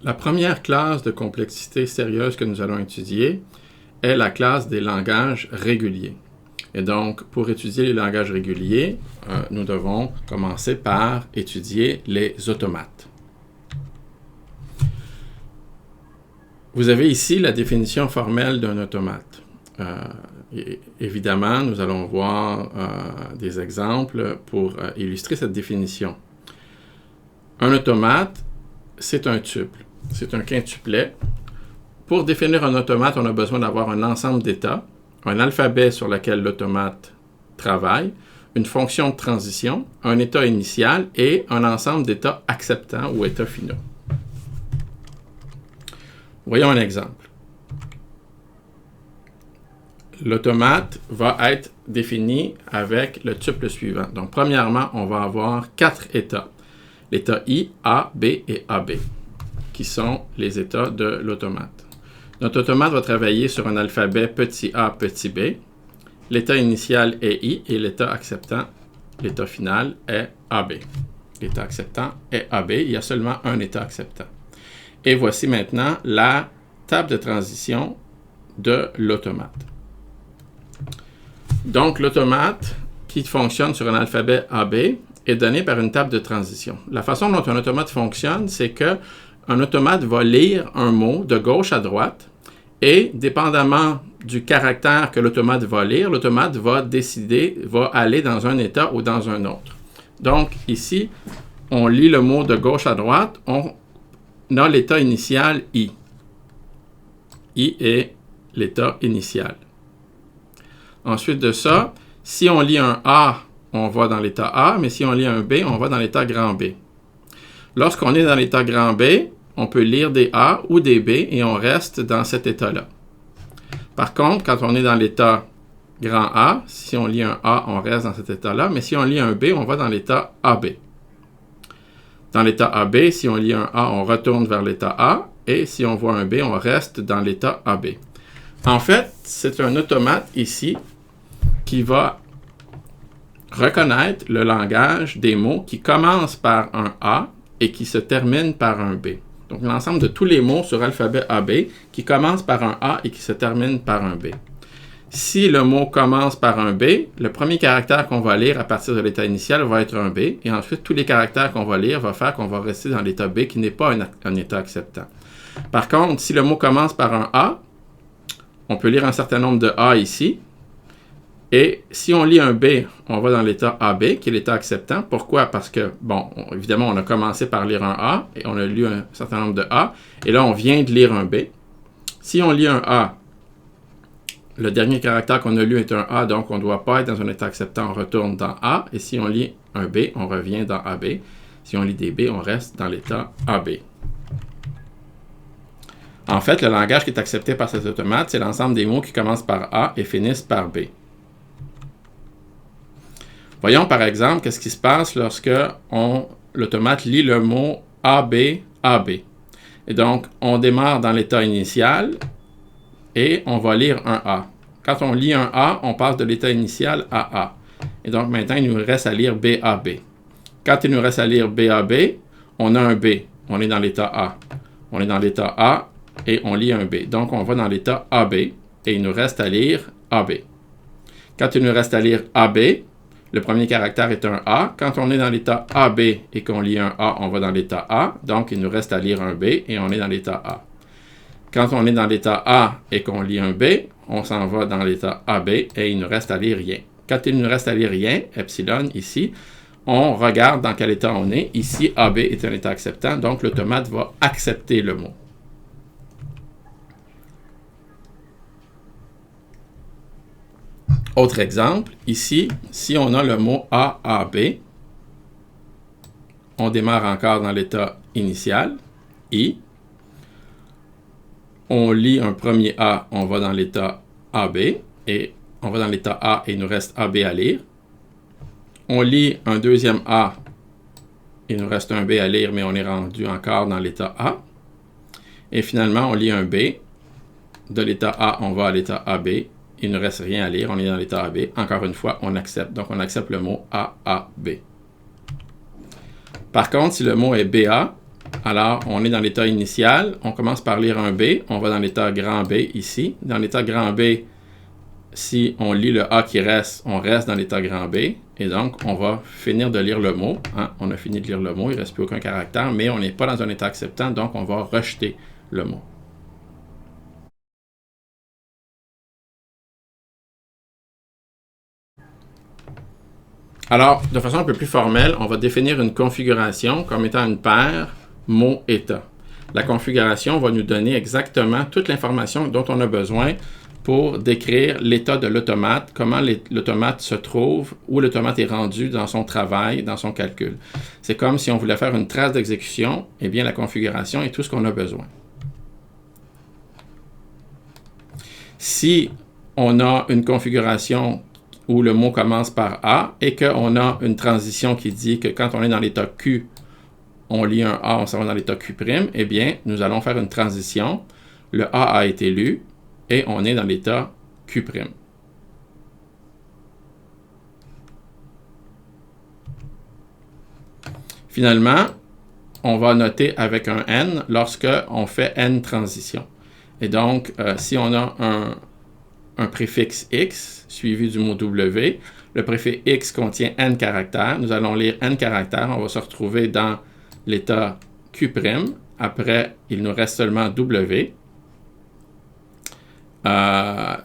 La première classe de complexité sérieuse que nous allons étudier est la classe des langages réguliers. Et donc, pour étudier les langages réguliers, nous devons commencer par étudier les automates. Vous avez ici la définition formelle d'un automate. Évidemment, nous allons voir des exemples pour illustrer cette définition. Un automate, c'est un tuple, c'est un quintuplet. Pour définir un automate, on a besoin d'avoir un ensemble d'états, un alphabet sur lequel l'automate travaille, une fonction de transition, un état initial et un ensemble d'états acceptants ou états finaux. Voyons un exemple. L'automate va être défini avec le tuple suivant. Donc, premièrement, on va avoir 4 états. L'état I, A, B et AB, qui sont les états de l'automate. Notre automate va travailler sur un alphabet petit a, petit b. L'état initial est I et l'état acceptant, l'état final est AB. L'état acceptant est AB. Il y a seulement un état acceptant. Et voici maintenant la table de transition de l'automate. Donc, l'automate qui fonctionne sur un alphabet AB est donné par une table de transition. La façon dont un automate fonctionne, c'est qu'un automate va lire un mot de gauche à droite et, dépendamment du caractère que l'automate va lire, l'automate va décider, va aller dans un état ou dans un autre. Donc, ici, on lit le mot de gauche à droite, on a l'état initial I. I est l'état initial. Ensuite de ça, si on lit un A, on va dans l'état A, mais si on lit un B, on va dans l'état grand B. Lorsqu'on est dans l'état grand B, on peut lire des A ou des B et on reste dans cet état-là. Par contre, quand on est dans l'état grand A, si on lit un A, on reste dans cet état-là, mais si on lit un B, on va dans l'état AB. Dans l'état AB, si on lit un A, on retourne vers l'état A, et si on voit un B, on reste dans l'état AB. En fait, c'est un automate ici qui va reconnaître le langage des mots qui commencent par un A et qui se terminent par un B. Donc, l'ensemble de tous les mots sur l'alphabet AB qui commencent par un A et qui se terminent par un B. Si le mot commence par un B, le premier caractère qu'on va lire à partir de l'état initial va être un B, et ensuite, tous les caractères qu'on va lire vont faire qu'on va rester dans l'état B qui n'est pas un état acceptant. Par contre, si le mot commence par un A, on peut lire un certain nombre de A ici, et si on lit un B, on va dans l'état AB, qui est l'état acceptant. Pourquoi? Parce que, bon, évidemment, on a commencé par lire un A, et on a lu un certain nombre de A, et là, on vient de lire un B. Si on lit un A, le dernier caractère qu'on a lu est un A, donc on ne doit pas être dans un état acceptant, on retourne dans A, et si on lit un B, on revient dans AB. Si on lit des B, on reste dans l'état AB. En fait, le langage qui est accepté par cet automate, c'est l'ensemble des mots qui commencent par A et finissent par B. Voyons par exemple qu'est-ce qui se passe lorsque l'automate lit le mot AB, AB. Et donc, on démarre dans l'état initial et on va lire un A. Quand on lit un A, on passe de l'état initial à A. Et donc, maintenant, il nous reste à lire BAB. Quand il nous reste à lire BAB, on a un B. On est dans l'état A. On est dans l'état A et on lit un B. Donc, on va dans l'état AB et il nous reste à lire AB. Quand il nous reste à lire AB, le premier caractère est un A. Quand on est dans l'état AB et qu'on lit un A, on va dans l'état A. Donc, il nous reste à lire un B et on est dans l'état A. Quand on est dans l'état A et qu'on lit un B, on s'en va dans l'état AB et il nous reste à lire rien. Quand il nous reste à lire rien, epsilon ici, on regarde dans quel état on est. Ici, AB est un état acceptant, donc l'automate va accepter le mot. Autre exemple, ici, si on a le mot AAB, on démarre encore dans l'état initial, I. On lit un premier A, on va dans l'état AB, et on va dans l'état A et il nous reste AB à lire. On lit un deuxième A, il nous reste un B à lire, mais on est rendu encore dans l'état A. Et finalement, on lit un B. De l'état A, on va à l'état AB. Il ne reste rien à lire, on est dans l'état AB. Encore une fois, on accepte. Donc, on accepte le mot AAB. Par contre, si le mot est BA, Alors, on est dans l'état initial, on commence par lire un B, on va dans l'état grand B ici. Dans l'état grand B, si on lit le A qui reste, on reste dans l'état grand B. Et donc, on va finir de lire le mot. Hein? On a fini de lire le mot, il ne reste plus aucun caractère, mais on n'est pas dans un état acceptant, donc on va rejeter le mot. Alors, de façon un peu plus formelle, on va définir une configuration comme étant une paire mot-état. La configuration va nous donner exactement toute l'information dont on a besoin pour décrire l'état de l'automate, comment l'automate se trouve, où l'automate est rendu dans son travail, dans son calcul. C'est comme si on voulait faire une trace d'exécution, eh bien la configuration est tout ce qu'on a besoin. Si on a une configuration où le mot commence par A et qu'on a une transition qui dit que quand on est dans l'état Q, on lit un A, on s'en va dans l'état Q', eh bien, nous allons faire une transition. Le A a été lu et on est dans l'état Q'. Finalement, on va noter avec un N lorsque on fait N transition. Et donc, si on a un préfixe X suivi du mot W, le préfixe X contient N caractères. Nous allons lire N caractères. On va se retrouver dans l'état Q'. Après, il nous reste seulement W.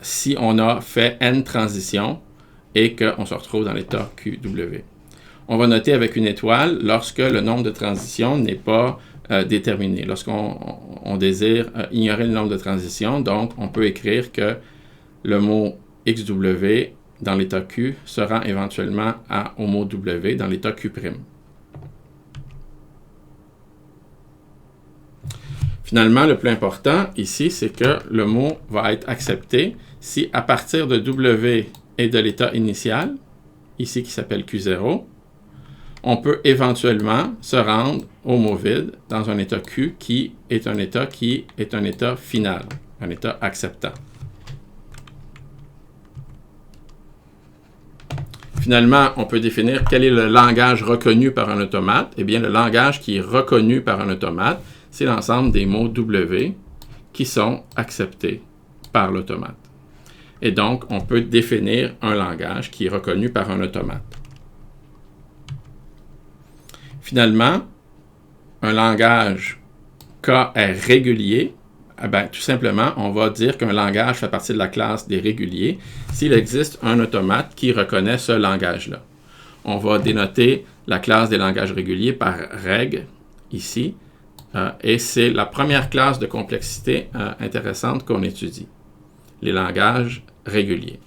Si on a fait N transition et qu'on se retrouve dans l'état QW. On va noter avec une étoile lorsque le nombre de transitions n'est pas déterminé. Lorsqu'on désire ignorer le nombre de transitions, donc on peut écrire que le mot XW dans l'état Q se rend éventuellement au mot W dans l'état Q'. Finalement, le plus important ici, c'est que le mot va être accepté si à partir de W et de l'état initial, ici qui s'appelle Q0, on peut éventuellement se rendre au mot vide dans un état Q qui est un état final, un état acceptant. Finalement, on peut définir quel est le langage reconnu par un automate. Eh bien, le langage qui est reconnu par un automate, c'est l'ensemble des mots W qui sont acceptés par l'automate. Et donc, on peut définir un langage qui est reconnu par un automate. Finalement, un langage KR régulier, tout simplement, on va dire qu'un langage fait partie de la classe des réguliers s'il existe un automate qui reconnaît ce langage-là. On va dénoter la classe des langages réguliers par reg, ici, et c'est la première classe de complexité intéressante qu'on étudie, les langages réguliers.